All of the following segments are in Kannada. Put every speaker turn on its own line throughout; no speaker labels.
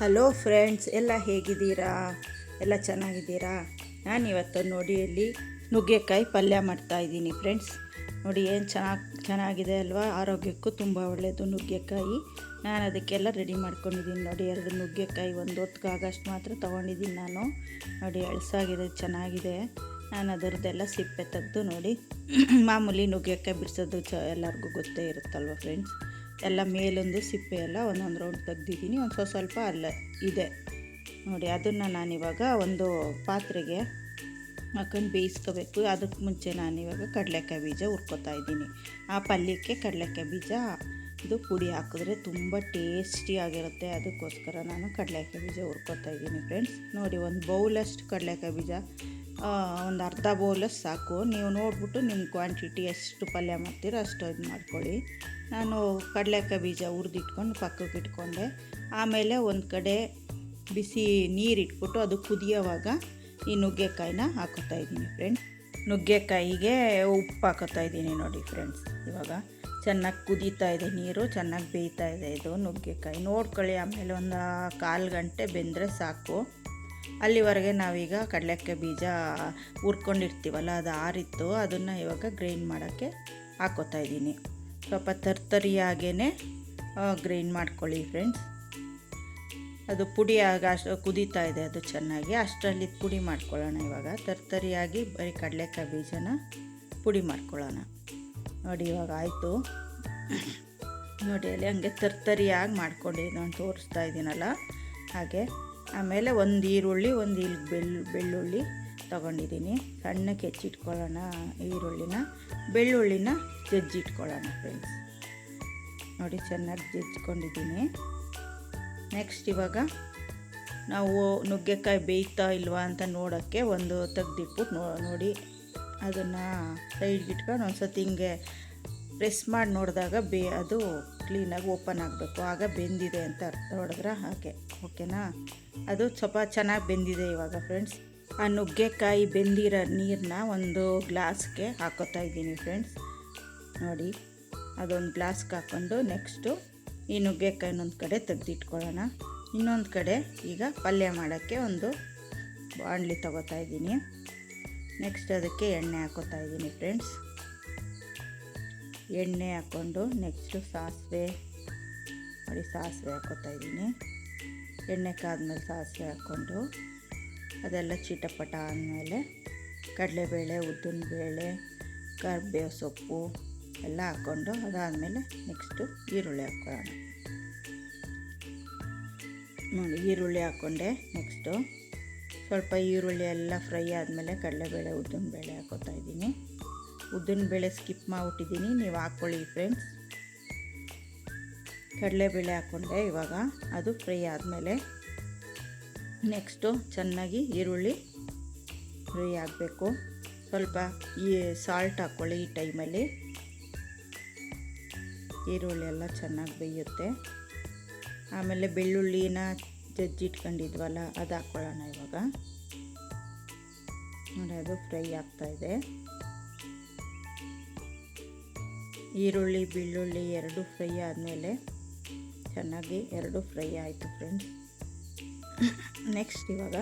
ಹಲೋ ಫ್ರೆಂಡ್ಸ್, ಎಲ್ಲ ಹೇಗಿದ್ದೀರಾ? ಎಲ್ಲ ಚೆನ್ನಾಗಿದ್ದೀರಾ? ನಾನಿವತ್ತು ನೋಡಿ ಇಲ್ಲಿ ನುಗ್ಗೆಕಾಯಿ ಪಲ್ಯ ಮಾಡ್ತಾಯಿದ್ದೀನಿ ಫ್ರೆಂಡ್ಸ್. ನೋಡಿ ಏನು ಚೆನ್ನಾಗಿದೆ ಅಲ್ವಾ? ಆರೋಗ್ಯಕ್ಕೂ ತುಂಬ ಒಳ್ಳೆಯದು ನುಗ್ಗೆಕಾಯಿ. ನಾನು ಅದಕ್ಕೆಲ್ಲ ರೆಡಿ ಮಾಡ್ಕೊಂಡಿದ್ದೀನಿ. ನೋಡಿ, 2 ನುಗ್ಗೆಕಾಯಿ ಒಂದು ಹೊತ್ತಿಗಾಗಷ್ಟು ಮಾತ್ರ ತೊಗೊಂಡಿದ್ದೀನಿ ನಾನು. ನೋಡಿ, ಎಳ್ಸಾಗಿದೆ, ಚೆನ್ನಾಗಿದೆ. ನಾನು ಅದರದ್ದೆಲ್ಲ ಸಿಪ್ಪೆ ತೆಗೆದು ನೋಡಿ ಮಾಮೂಲಿ ನುಗ್ಗೆಕಾಯಿ ಬಿಡಿಸೋದು ಎಲ್ಲರಿಗೂ ಗೊತ್ತೇ ಇರುತ್ತಲ್ವ ಫ್ರೆಂಡ್ಸ್. ಎಲ್ಲ ಮೇಲೊಂದು ಸಿಪ್ಪೆ ಎಲ್ಲ ಒಂದೊಂದು ರೌಂಡ್ ತೆಗ್ದಿದ್ದೀನಿ. ಒಂದು ಸ್ವಲ್ಪ ಅಲ್ಲ ಇದೆ ನೋಡಿ. ಅದನ್ನು ನಾನಿವಾಗ ಒಂದು ಪಾತ್ರೆಗೆ ಹಾಕೊಂಡು ಬೇಯಿಸ್ಕೋಬೇಕು. ಅದಕ್ಕೆ ಮುಂಚೆ ನಾನಿವಾಗ ಕಡಲೆಕಾಯಿ ಬೀಜ ಹುರ್ಕೋತಾ ಇದ್ದೀನಿ. ಆ ಪಲ್ಯಕ್ಕೆ ಕಡಲೆಕಾಯಿ ಬೀಜ ಇದು ಪುಡಿ ಹಾಕಿದ್ರೆ ತುಂಬ ಟೇಸ್ಟಿಯಾಗಿರುತ್ತೆ. ಅದಕ್ಕೋಸ್ಕರ ನಾನು ಕಡಲೆಕಾಯಿ ಬೀಜ ಹುರ್ಕೋತಾ ಇದ್ದೀನಿ ಫ್ರೆಂಡ್ಸ್. ನೋಡಿ, ಒಂದು ಬೌಲಷ್ಟು ಕಡಲೆಕಾಯಿ ಬೀಜ, ಒಂದು ಅರ್ಧ ಬೌಲಷ್ಟು ಸಾಕು. ನೀವು ನೋಡಿಬಿಟ್ಟು ನಿಮ್ಮ ಕ್ವಾಂಟಿಟಿ ಎಷ್ಟು ಪಲ್ಯ ಮಾಡ್ತೀರೋ ಅಷ್ಟು ಇದು ಮಾಡ್ಕೊಳ್ಳಿ. ನಾನು ಕಡಲೆಕಾಯಿ ಬೀಜ ಹುರಿದಿಟ್ಕೊಂಡು ಪಕ್ಕಕ್ಕೆ ಇಟ್ಕೊಂಡೆ. ಆಮೇಲೆ ಒಂದು ಕಡೆ ಬಿಸಿ ನೀರು ಇಟ್ಬಿಟ್ಟು ಅದು ಕುದಿಯೋವಾಗ ಈ ನುಗ್ಗೆಕಾಯಿನ ಹಾಕೋತಾ ಇದ್ದೀನಿ ಫ್ರೆಂಡ್ಸ್. ನುಗ್ಗೆಕಾಯಿಗೆ ಉಪ್ಪು ಹಾಕೋತಾ ಇದ್ದೀನಿ ನೋಡಿ ಫ್ರೆಂಡ್ಸ್. ಇವಾಗ ಚೆನ್ನಾಗಿ ಕುದೀತಾ ಇದೆ ನೀರು, ಚೆನ್ನಾಗಿ ಬೇಯ್ತಾ ಇದೆ ಇದು ನುಗ್ಗೆಕಾಯಿ. ನೋಡ್ಕೊಳ್ಳಿ, ಆಮೇಲೆ ಒಂದು 1/4 ಗಂಟೆ ಬೆಂದರೆ ಸಾಕು. ಅಲ್ಲಿವರೆಗೆ ನಾವೀಗ ಕಡಲೆಕಾಯಿ ಬೀಜ ಹುರ್ಕೊಂಡಿರ್ತೀವಲ್ಲ, ಅದು ಆರಿತ್ತು. ಅದನ್ನು ಇವಾಗ ಗ್ರೈಂಡ್ ಮಾಡೋಕ್ಕೆ ಹಾಕೋತಾ ಇದ್ದೀನಿ. ಸ್ವಲ್ಪ ತರ್ತರಿಯಾಗೇ ಗ್ರೈಂಡ್ ಮಾಡ್ಕೊಳ್ಳಿ ಫ್ರೆಂಡ್ಸ್. ಅದು ಪುಡಿ ಅಷ್ಟು ಕುದೀತಾ ಇದೆ ಅದು ಚೆನ್ನಾಗಿ. ಅಷ್ಟರಲ್ಲಿ ಪುಡಿ ಮಾಡ್ಕೊಳ್ಳೋಣ. ಇವಾಗ ತರ್ತರಿಯಾಗಿ ಬರೀ ಕಡಲೆಕಾಯಿ ಬೀಜನ ಪುಡಿ ಮಾಡ್ಕೊಳ್ಳೋಣ. ನೋಡಿ, ಇವಾಗ ಆಯಿತು ನೋಡಿ. ಅಲ್ಲಿ ಹಂಗೆ ತರ್ತರಿಯಾಗಿ ಮಾಡ್ಕೊಂಡು ನಾನು ತೋರಿಸ್ತಾ ಇದ್ದೀನಲ್ಲ ಹಾಗೆ. ಆಮೇಲೆ ಒಂದು ಈರುಳ್ಳಿ, ಒಂದು ಬೆಳ್ಳುಳ್ಳಿ ತೊಗೊಂಡಿದ್ದೀನಿ. ಸಣ್ಣಕ್ಕೆ ಹೆಚ್ಚಿಟ್ಕೊಳ್ಳೋಣ ಈರುಳ್ಳಿನ. ಬೆಳ್ಳುಳ್ಳಿನ ಜಜ್ಜಿಟ್ಕೊಳ್ಳೋಣ ಫ್ರೆಂಡ್ಸ್. ನೋಡಿ, ಚೆನ್ನಾಗಿ ಜಜ್ಜಿಕೊಂಡಿದ್ದೀನಿ. ನೆಕ್ಸ್ಟ್ ಇವಾಗ ನಾವು ನುಗ್ಗೆಕಾಯಿ ಬೇಯ್ತಾ ಇಲ್ವಾ ಅಂತ ನೋಡೋಕ್ಕೆ ಒಂದು ತೆಗ್ದಿಟ್ಬಿಟ್ಟು ನೋಡಿ ಅದನ್ನು ಸೈಡ್ಗೆ ಇಟ್ಕೊಂಡು ಒಂದು ಸತಿ ಹಿಂಗೆ ಪ್ರೆಸ್ ಮಾಡಿ ನೋಡಿದಾಗ ಅದು ಕ್ಲೀನಾಗಿ ಓಪನ್ ಆಗಬೇಕು. ಆಗ ಬೆಂದಿದೆ ಅಂತ ಅರ್ಥ. ನೋಡಿದ್ರೆ ಹಾಗೆ, ಓಕೆನಾ? ಅದು ಸ್ವಲ್ಪ ಚೆನ್ನಾಗಿ ಬೆಂದಿದೆ ಇವಾಗ ಫ್ರೆಂಡ್ಸ್. ಆ ನುಗ್ಗೆಕಾಯಿ ಬೆಂದಿರೋ ನೀರನ್ನ ಒಂದು ಗ್ಲಾಸ್ಗೆ ಹಾಕೋತಾ ಇದ್ದೀನಿ ಫ್ರೆಂಡ್ಸ್. ನೋಡಿ, ಅದೊಂದು ಗ್ಲಾಸ್ಗೆ ಹಾಕ್ಕೊಂಡು ನೆಕ್ಸ್ಟು ಈ ನುಗ್ಗೆಕಾಯಿನ ಒಂದು ಕಡೆ ತೆಗೆದಿಟ್ಕೊಳ್ಳೋಣ. ಇನ್ನೊಂದು ಕಡೆ ಈಗ ಪಲ್ಯ ಮಾಡೋಕ್ಕೆ ಒಂದು ಬಾಣಲಿ ತಗೋತಾ ಇದ್ದೀನಿ. ನೆಕ್ಸ್ಟ್ ಅದಕ್ಕೆ ಎಣ್ಣೆ ಹಾಕೋತಾ ಇದ್ದೀನಿ ಫ್ರೆಂಡ್ಸ್. ಎಣ್ಣೆ ಹಾಕ್ಕೊಂಡು ನೆಕ್ಸ್ಟು ಸಾಸಿವೆ ನೋಡಿ, ಸಾಸಿವೆ ಹಾಕೋತಾ ಇದ್ದೀನಿ. ಎಣ್ಣೆ ಕಾದ್ಮೇಲೆ ಸಾಸಿವೆ ಹಾಕ್ಕೊಂಡು ಅದೆಲ್ಲ ಚಿಟಪಟ ಆದಮೇಲೆ ಕಡಲೆಬೇಳೆ, ಉದ್ದಿನಬೇಳೆ, ಕರಿಬೇವು ಸೊಪ್ಪು ಎಲ್ಲ ಹಾಕ್ಕೊಂಡು ಅದಾದಮೇಲೆ ನೆಕ್ಸ್ಟು ಈರುಳ್ಳಿ ಹಾಕ್ಕೊಳ್ಳೋಣ. ನೋಡಿ, ಈರುಳ್ಳಿ ಹಾಕ್ಕೊಂಡೆ. ನೆಕ್ಸ್ಟು ಸ್ವಲ್ಪ ಈರುಳ್ಳಿ ಎಲ್ಲ ಫ್ರೈ ಆದಮೇಲೆ ಕಡಲೆಬೇಳೆ, ಉದ್ದಿನಬೇಳೆ ಹಾಕ್ಕೋತಾ ಇದ್ದೀನಿ. ಉದ್ದಿನಬೇಳೆ ಸ್ಕಿಪ್ ಮಾಡಿಬಿಟ್ಟಿದ್ದೀನಿ, ನೀವು ಹಾಕ್ಕೊಳ್ಳಿ ಫ್ರೆಂಡ್ಸ್. ಕಡಲೆಬೇಳೆ ಹಾಕ್ಕೊಂಡೆ. ಇವಾಗ ಅದು ಫ್ರೈ ಆದಮೇಲೆ ನೆಕ್ಸ್ಟು ಚೆನ್ನಾಗಿ ಈರುಳ್ಳಿ ಫ್ರೈ ಆಗಬೇಕು. ಸ್ವಲ್ಪ ಈ ಸಾಲ್ಟ್ ಹಾಕ್ಕೊಳ್ಳಿ. ಈ ಟೈಮಲ್ಲಿ ಈರುಳ್ಳಿ ಎಲ್ಲ ಚೆನ್ನಾಗಿ ಬೇಯುತ್ತೆ. ಆಮೇಲೆ ಬೆಳ್ಳುಳ್ಳಿನ ಜಜ್ಜಿಟ್ಕೊಂಡಿದ್ವಲ್ಲ ಅದು ಹಾಕ್ಕೊಳ್ಳೋಣ ಇವಾಗ. ನೋಡಿ, ಅದು ಫ್ರೈ ಆಗ್ತಾಯಿದೆ. ಈರುಳ್ಳಿ, ಬೆಳ್ಳುಳ್ಳಿ ಎರಡು ಫ್ರೈ ಆದಮೇಲೆ ಚೆನ್ನಾಗಿ ಎರಡು ಫ್ರೈ ಆಯಿತು ಫ್ರೆಂಡ್ಸ್. ನೆಕ್ಸ್ಟ್ ಇವಾಗ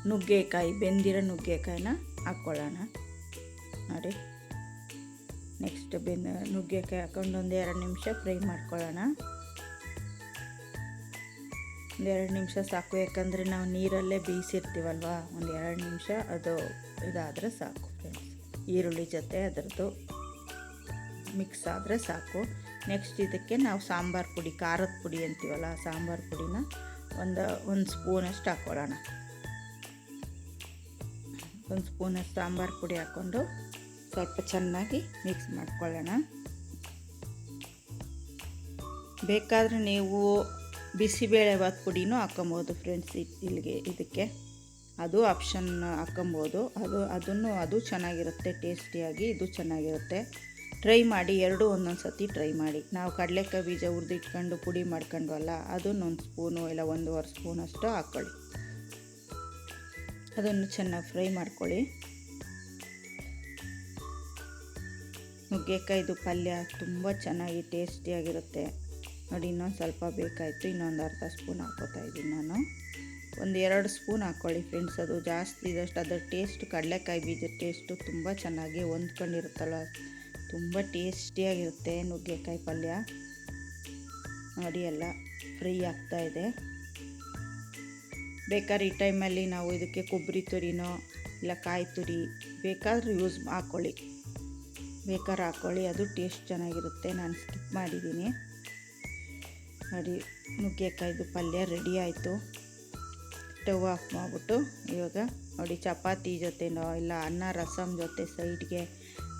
ನುಗ್ಗೆಕಾಯಿ, ಬೆಂದಿರೋ ನುಗ್ಗೆಕಾಯಿನ ಹಾಕ್ಕೊಳ್ಳೋಣ. ನೋಡಿ, ನೆಕ್ಸ್ಟ್ ನುಗ್ಗೆಕಾಯಿ ಹಾಕ್ಕೊಂಡು ಒಂದು 2 ನಿಮಿಷ ಫ್ರೈ ಮಾಡ್ಕೊಳ್ಳೋಣ. ಒಂದು 2 ನಿಮಿಷ ಸಾಕು, ಯಾಕಂದರೆ ನಾವು ನೀರಲ್ಲೇ ಬೇಯಿಸಿರ್ತೀವಲ್ವ. ಒಂದು 2 ನಿಮಿಷ ಅದು ಇದಾದರೆ ಸಾಕು ಫ್ರೆಂಡ್ಸ್. ಈರುಳ್ಳಿ ಜೊತೆ ಅದರದ್ದು ಮಿಕ್ಸ್ ಆದರೆ ಸಾಕು. ನೆಕ್ಸ್ಟ್ ಇದಕ್ಕೆ ನಾವು ಸಾಂಬಾರು ಪುಡಿ, ಖಾರದ ಪುಡಿ ಅಂತೀವಲ್ಲ, ಸಾಂಬಾರು ಪುಡಿನ ಒಂದು ಸ್ಪೂನಷ್ಟು ಹಾಕ್ಕೊಳ್ಳೋಣ. ಒಂದು ಸ್ಪೂನಷ್ಟು ಸಾಂಬಾರು ಪುಡಿ ಹಾಕ್ಕೊಂಡು ಸ್ವಲ್ಪ ಚೆನ್ನಾಗಿ ಮಿಕ್ಸ್ ಮಾಡ್ಕೊಳ್ಳೋಣ. ಬೇಕಾದರೆ ನೀವು ಬಿಸಿಬೇಳೆಭಾತ್ ಪುಡಿನೂ ಹಾಕ್ಕೊಬೋದು ಫ್ರೆಂಡ್ಸ್. ಇದಕ್ಕೆ ಅದು ಆಪ್ಷನ್ ಹಾಕ್ಕೊಬೋದು. ಅದು ಚೆನ್ನಾಗಿರುತ್ತೆ ಟೇಸ್ಟಿಯಾಗಿ. ಇದು ಚೆನ್ನಾಗಿರುತ್ತೆ. ಟ್ರೈ ಮಾಡಿ, ಎರಡೂ ಒಂದೊಂದು ಸತಿ ಟ್ರೈ ಮಾಡಿ. ನಾವು ಕಡಲೆಕಾಯಿ ಬೀಜ ಹುರಿದಿಟ್ಕೊಂಡು ಪುಡಿ ಮಾಡ್ಕೊಂಡ್ವಲ್ಲ, ಅದನ್ನು 1 ಸ್ಪೂನು ಇಲ್ಲ 1.5 ಸ್ಪೂನಷ್ಟು ಹಾಕ್ಕೊಳ್ಳಿ. ಅದನ್ನು ಚೆನ್ನಾಗಿ ಫ್ರೈ ಮಾಡ್ಕೊಳ್ಳಿ. ನುಗ್ಗೆಕಾಯಿದು ಪಲ್ಯ ತುಂಬ ಚೆನ್ನಾಗಿ ಟೇಸ್ಟಿಯಾಗಿರುತ್ತೆ. ನೋಡಿ ಇನ್ನೊಂದು ಸ್ವಲ್ಪ ಬೇಕಾಯಿತು, ಇನ್ನೊಂದು ಅರ್ಧ ಸ್ಪೂನ್ ಹಾಕ್ಕೋತಾ ಇದ್ದೀನಿ ನಾನು. ಒಂದು 2 ಸ್ಪೂನ್ ಹಾಕ್ಕೊಳ್ಳಿ ಫ್ರೆಂಡ್ಸ್, ಅದು ಜಾಸ್ತಿ ಇದಷ್ಟು ಅದರ ಟೇಸ್ಟ್, ಕಡಲೆಕಾಯಿ ಬೀಜದ ಟೇಸ್ಟು ತುಂಬ ಚೆನ್ನಾಗಿ ಹೊಂದ್ಕೊಂಡಿರುತ್ತಲ್ಲ, ತುಂಬ ಟೇಸ್ಟಿಯಾಗಿರುತ್ತೆ ನುಗ್ಗೆಕಾಯಿ ಪಲ್ಯ. ನೋಡಿ ಎಲ್ಲ ಫ್ರೈ ಆಗ್ತಾಯಿದೆ. ಬೇಕಾದ್ರೆ ಈ ಟೈಮಲ್ಲಿ ನಾವು ಇದಕ್ಕೆ ಕೊಬ್ಬರಿ ತುರಿನೋ ಇಲ್ಲ ಕಾಯಿ ತುರಿ ಬೇಕಾದ್ರೆ ಯೂಸ್ ಹಾಕ್ಕೊಳ್ಳಿ, ಅದು ಟೇಸ್ಟ್ ಚೆನ್ನಾಗಿರುತ್ತೆ. ನಾನು ಸ್ಕಿಪ್ ಮಾಡಿದ್ದೀನಿ. ನೋಡಿ ನುಗ್ಗೆಕಾಯ್ದು ಪಲ್ಯ ರೆಡಿ ಆಯಿತು. ಸ್ಟವ್ ಆಫ್ ಮಾಡಿಬಿಟ್ಟು ಇವಾಗ ನೋಡಿ ಚಪಾತಿ ಜೊತೆನೋ ಇಲ್ಲ ಅನ್ನ ರಸಮ್ ಜೊತೆ ಸೈಡ್ಗೆ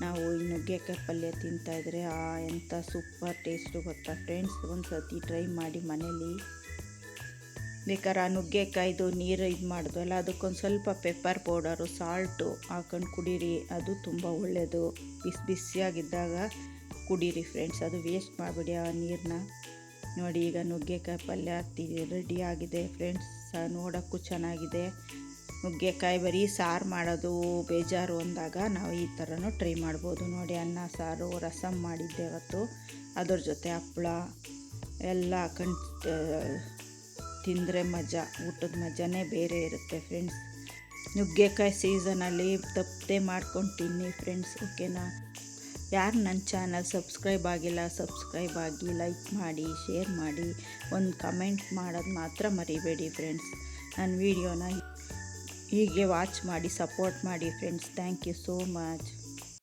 ನಾವು ಈ ನುಗ್ಗೆಕಾಯಿ ಪಲ್ಯ ತಿಂತಾಯಿದ್ರೆ ಎಂಥ ಸೂಪರ್ ಟೇಸ್ಟು ಗೊತ್ತಾ ಫ್ರೆಂಡ್ಸ್. ಒಂದು ಸರ್ತಿ ಟ್ರೈ ಮಾಡಿ ಮನೇಲಿ. ಬೇಕಾದ್ರೆ ಆ ನುಗ್ಗೆಕಾಯ್ದು ನೀರು ಇದು ಮಾಡಿದ್ವಲ್ಲ, ಅದಕ್ಕೊಂದು ಸ್ವಲ್ಪ ಪೆಪ್ಪರ್ ಪೌಡರು, ಸಾಲ್ಟು ಹಾಕೊಂಡು ಕುಡೀರಿ, ಅದು ತುಂಬ ಒಳ್ಳೆಯದು. ಬಿಸಿಯಾಗಿದ್ದಾಗ ಕುಡೀರಿ ಫ್ರೆಂಡ್ಸ್, ಅದು ವೇಸ್ಟ್ ಮಾಡಿಬಿಡಿ ಆ ನೀರನ್ನ. ನೋಡಿ ಈಗ ನುಗ್ಗೆಕಾಯಿ ಪಲ್ಯ ರೆಡಿ ಆಗಿದೆ ಫ್ರೆಂಡ್ಸ್. ನೋಡೋಕ್ಕೂ ಚೆನ್ನಾಗಿದೆ. ನುಗ್ಗೆಕಾಯಿ ಬರೀ ಸಾರು ಮಾಡೋದು ಬೇಜಾರು ಅಂದಾಗ ನಾವು ಈ ಥರನೂ ಟ್ರೈ ಮಾಡ್ಬೋದು. ನೋಡಿ ಅನ್ನ ಸಾರು ರಸಮ್ ಮಾಡಿದ್ದೆ ಅವತ್ತು, ಅದ್ರ ಜೊತೆ ಹಪ್ಪಳ ಎಲ್ಲ ಹಾಕೊಂಡು ತಿಂದರೆ ಮಜಾ, ಊಟದ ಮಜಾನೇ ಬೇರೆ ಇರುತ್ತೆ ಫ್ರೆಂಡ್ಸ್. ನುಗ್ಗೆಕಾಯಿ ಸೀಸನಲ್ಲಿ ತಪ್ಪದೆ ಮಾಡ್ಕೊಂಡು ತಿನ್ನಿ ಫ್ರೆಂಡ್ಸ್, ಓಕೆನಾ. ಯಾರು ನನ್ನ ಚಾನಲ್ ಸಬ್ಸ್ಕ್ರೈಬ್ ಆಗಿಲ್ಲ, ಸಬ್ಸ್ಕ್ರೈಬ್ ಆಗಿ, ಲೈಕ್ ಮಾಡಿ, ಶೇರ್ ಮಾಡಿ, ಒಂದು ಕಮೆಂಟ್ ಮಾಡೋದು ಮಾತ್ರ ಮರಿಬೇಡಿ ಫ್ರೆಂಡ್ಸ್. ನನ್ನ ವೀಡಿಯೋನ ಹೀಗೆ ವಾಚ್ ಮಾಡಿ ಸಪೋರ್ಟ್ ಮಾಡಿ friends. Thank you so much.